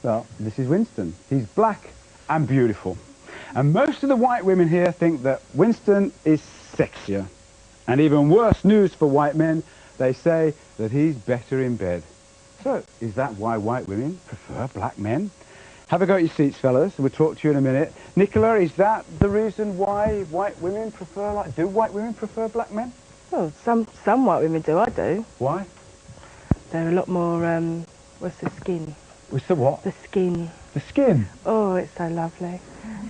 Well, this is Winston. He's black and beautiful. And most of the white women here think that Winston is sexier. And even worse news for white men, they say that he's better in bed. So, is that why white women prefer black men? Have a go at your seats, fellas. We'll talk to you in a minute. Nicola, is that the reason why white women prefer, do white women prefer black men? Well, some white women do, I do. Why? They're a lot more, what's the skin? What's the what? The skin. The skin? Oh, it's so lovely.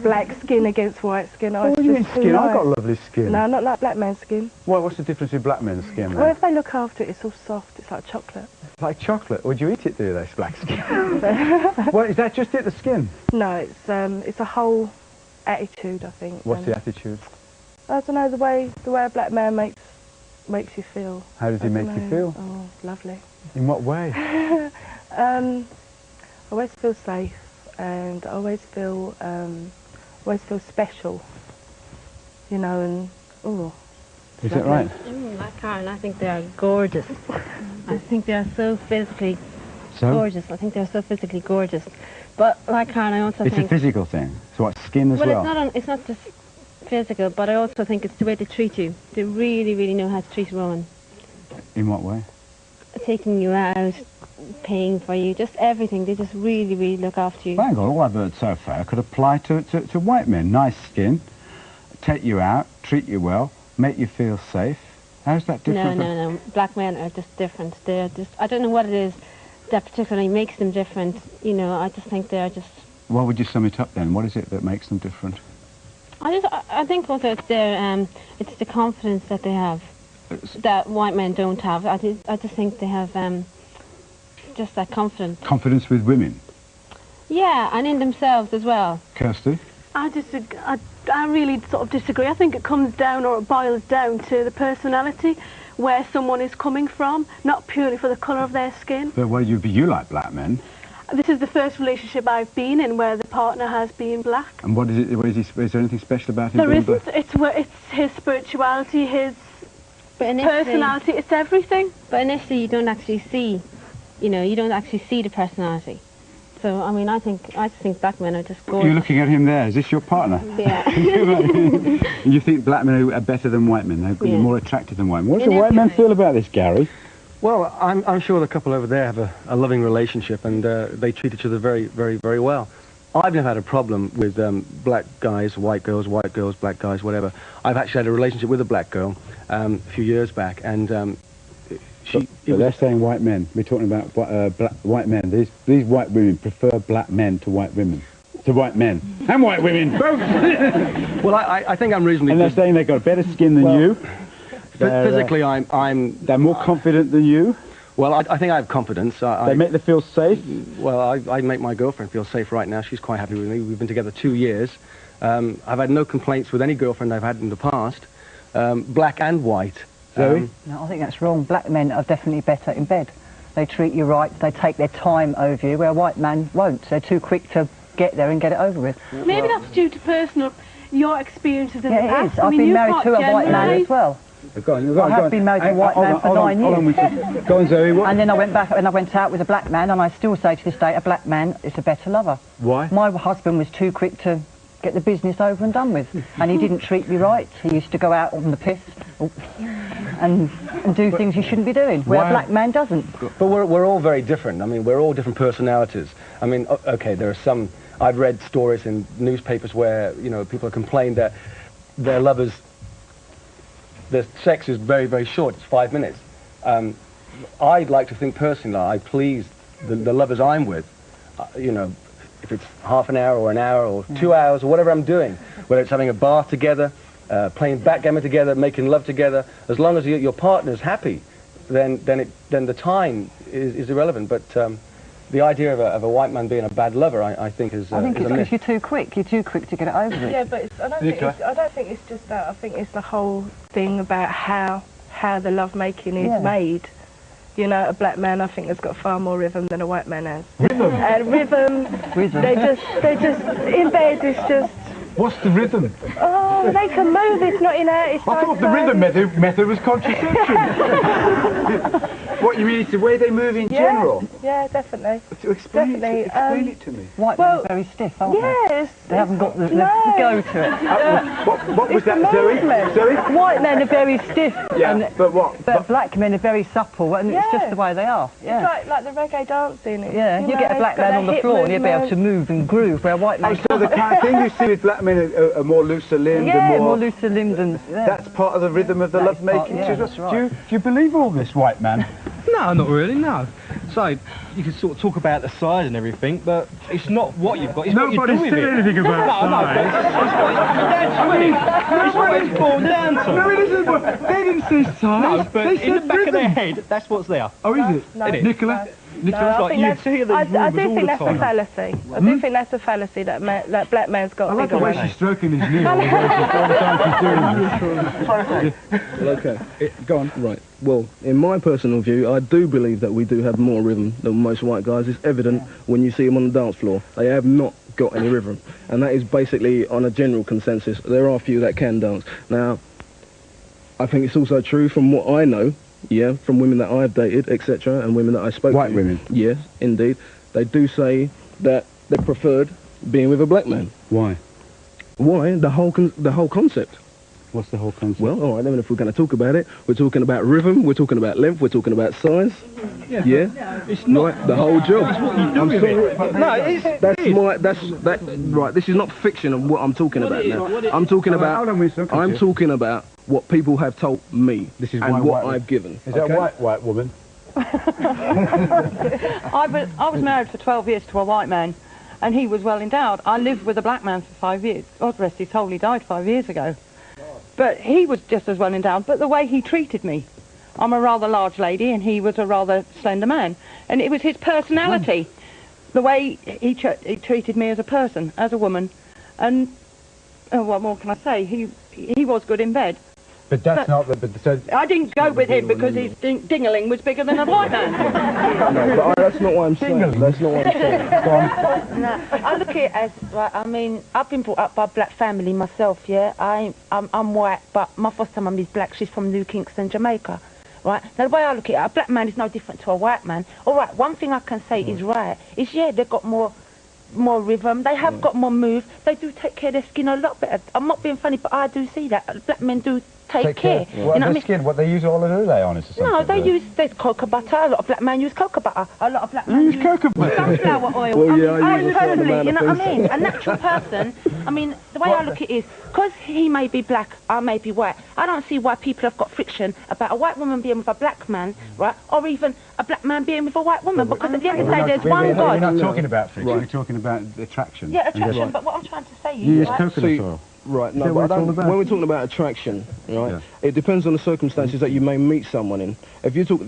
Black skin against white skin. Oh, what do you mean skin? I've got lovely skin. No, not like black man's skin. Well, what's the difference in black men's skin then? Well, if they look after it, it's all soft. It's like chocolate. Like chocolate? Would you eat it, do they, black skin? Well, is that just it, the skin? No, it's a whole attitude, I think. What's the attitude? I don't know, the way a black man makes you feel. How does he make you feel? Oh, lovely. In what way? I always feel safe, and I always feel special, you know, and oh. Is that right? Like Karen, I think they are gorgeous. I think they are so physically gorgeous. I think they're so physically gorgeous. But like Karen, I also think it's a physical thing. So what, skin as well? Well, it's not just physical, but I also think it's the way they treat you. They really, really know how to treat a woman. In what way? Taking you out, paying for you, just everything. They just really, really look after you. Hang on, all I've heard so far could apply to white men. Nice skin, take you out, treat you well, make you feel safe. How's that different? No. Black men are just different. They're just, I don't know what it is that particularly makes them different. You know, I just think they're just... What would you sum it up then? What is it that makes them different? I think also it's it's the confidence that they have that white men don't have. I just think they have just that confidence. Confidence with women? Yeah, and in themselves as well. Kirsty? I really sort of disagree. I think it comes down, or it boils down to the personality, where someone is coming from, not purely for the colour of their skin. But well, you like black men. This is the first relationship I've been in where the partner has been black. And what is it? Is there anything special about him being black? It's his spirituality, his personality, it's everything. But initially you don't actually see, you know, you don't actually see the personality. So, I mean, I just think black men are just gorgeous. You're looking at him there. Is this your partner? Yeah. You think black men are better than white men? They're more attractive than white men. What do white men feel about this, Gary? Well, I'm sure the couple over there have a loving relationship, and they treat each other very, very, very well. I've never had a problem with black guys, white girls, black guys, whatever. I've actually had a relationship with a black girl a few years back, and But they're saying white men. We're talking about white men. These white women prefer black men to white women. To white men. And white women, both! Well, I think I'm reasonably... And they're saying they've got better skin than you. Physically, They're more confident than you. Well, I think I have confidence. They make them feel safe? Well, I make my girlfriend feel safe right now. She's quite happy with me. We've been together 2 years. I've had no complaints with any girlfriend I've had in the past, black and white. Zoe? No, I think that's wrong. Black men are definitely better in bed. They treat you right, they take their time over you, where a white man won't. They're too quick to get there and get it over with. Maybe that's due to your experiences in the past. It is. I've been married to a white man as well. I have been married to a white man for 9 years. Go on, Zoe. What? And then I went back and I went out with a black man, and I still say to this day, a black man is a better lover. Why? My husband was too quick to get the business over and done with, and he didn't treat me right. He used to go out on the piss and do things he shouldn't be doing, where a black man doesn't. But we're all very different. I mean, we're all different personalities. I mean, okay, there are some... I've read stories in newspapers where, you know, people have complained that their lovers... Their sex is very, very short. It's 5 minutes. I'd like to think personally I please the lovers I'm with, you know, if it's half an hour or an hour or 2 hours or whatever I'm doing, whether it's having a bath together, playing backgammon together, making love together, as long as your partner's happy, then the time is irrelevant. But the idea of a white man being a bad lover, I think is I think it's because you're too quick. You're too quick to get it over with. Yeah, but I don't think it's just that. I think it's the whole thing about how the love making is made. You know, a black man, I think, has got far more rhythm than a white man has. Rhythm? Rhythm. They just, in bed, it's just... What's the rhythm? Oh, they can move, it's not in air, it's I thought the rhythm method was contraception. What you mean? It's the way they move in general. Yeah, definitely. To explain Definitely, it to me. White men are very stiff, aren't Yes. they? They haven't got the No. go to it. What was that, Zoe? Zoe? White men are very stiff, Yeah, but what? but black men are very supple, and it's just Yeah. the way they are. Yeah. It's like the reggae dancing. Yeah, you get a black man on the floor and you'll be able to move and groove, where white men So the kind of thing you see with black men are more looser limbed yeah, and more looser limbed and... Yeah. That's part of the rhythm of the That is part- lovemaking. yeah, too. that's right. Do you believe all this, white man? No, not really, no. So, you can sort of talk about the size and everything, but it's not what you've got, it's what you do with it. anything about It's what it's boiled down to. No, it isn't. They didn't say size. No, but they in the said back of their rhythm. head, that's what's there. Oh, is it? No, It is. Nicola? Nicola's I like think you. that's- see her these I rumours do all think the that's a time. fallacy. I do think that's a fallacy that black man's got I like the bigger way ones. she's stroking his knee all the time she's doing this. Well, okay. Go on. Right. Well, in my personal view, I do believe that we do have more rhythm than most white guys. It's evident when you see them on the dance floor. They have not got any rhythm. And that is basically on a general consensus. There are a few that can dance. Now, I think it's also true from what I know, yeah, from women that I've dated, etc., and women that I spoke to. White women? Yes, indeed. They do say that they preferred being with a black man. Why? Why? The whole concept. What's the whole concept? Well, all right, then if we're going to talk about it, we're talking about rhythm, we're talking about length, we're talking about size. Yeah? It's not Right, the whole job. It's what you do I'm with sorry. it. No, it's... Right, this is not fiction of what I'm talking about now. I'm talking Hold about, on, Winston, come I'm to you. talking about what people have told me This is and why what white- I've given. Is that okay? a white woman? I was married for 12 years to a white man, and he was well endowed. I lived with a black man for 5 years. God rest his soul, he died 5 years ago. But he was just as well endowed, but the way he treated me. I'm a rather large lady, and he was a rather slender man. And it was his personality, the way he treated me as a person, as a woman. And, what more can I say? He was good in bed. But that's not the... So, I didn't go with him because his dingaling was bigger than a white man. No, but that's not what I'm saying. That's not what I'm saying. No, I look at it as, right, I mean, I've been brought up by a black family myself, yeah? I'm white, but my foster mum is black. She's from New Kingston, Jamaica, right? Now, the way I look at it, a black man is no different to a white man. All right, one thing I can say is right, is, yeah, they've got more rhythm, they have got more move, they do take care of their skin a lot better. I'm not being funny, but I do see that. Black men do take care. What, You know what I their mean? skin, what they use oil and lay on it or something? No, there's cocoa butter. A lot of black men use cocoa butter. A lot of black men use cocoa butter? sunflower oil. Well, yeah, I I use a certain personally, amount you of know what I things. mean? A natural person, I mean, the way I look at it is, because he may be black, I may be white, I don't see why people have got friction about a white woman being with a black man, right? Or even a black man being with a white woman, because at the end of the day, there's one We're God. not talking about friction, we're talking about attraction. Yeah, attraction, but what I'm trying to say You is, use right? coconut See, oil. Right, that no, what but it's all about? when we're talking about attraction, right, Yeah. it depends on the circumstances that you may meet someone in. If you talk,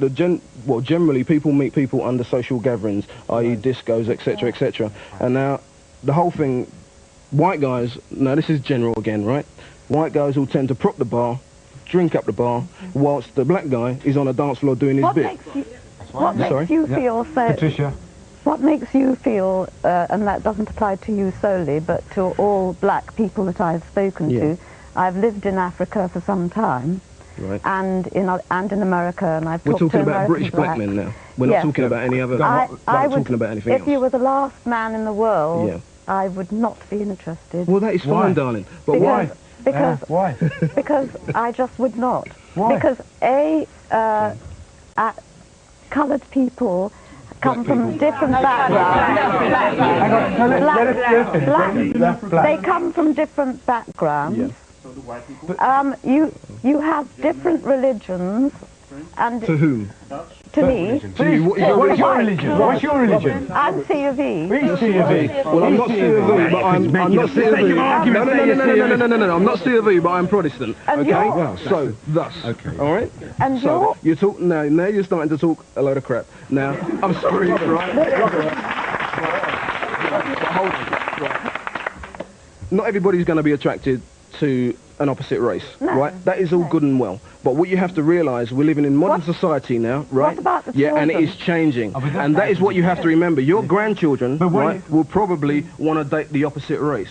generally people meet people under social gatherings, i.e. discos, etc., etc. And now, the whole thing, white guys, now this is general again, right? White guys will tend to prop the bar, drink up the bar, whilst the black guy is on a dance floor doing his bit. What Sorry? makes you Yeah. feel so? Patricia? What makes you feel, and that doesn't apply to you solely, but to all black people that I've spoken to? I've lived in Africa for some time, Right. and in America, and I've We're talked to talking about American British black men now. We're not Yes. talking about any other. I we're not would, talking about anything if else. you were the last man in the world, Yeah. I would not be interested. Well, that is Why? fine, darling. But Because- why? Because Why? because I just would not. Why? Because coloured people come from different backgrounds. They come from different backgrounds. You have different religions, and To whom? to me, Please, what is your religion? What's your religion? I'm C of E. We're C of E. Well, I'm not C of E, but I'm not C of E. No, I'm not C of E, but I'm Protestant. And Okay? you're- So, thus. Okay. All right? And So, you talk now you're starting to talk a load of crap. Now, I'm sorry, right? Not everybody's going to be attracted to an opposite race, right? That is all good and well. But what you have to realise, we're living in modern society now, right? about the Yeah, and it children? is changing. And that is what you have to remember. Your grandchildren, But what right, will probably want to date the opposite race.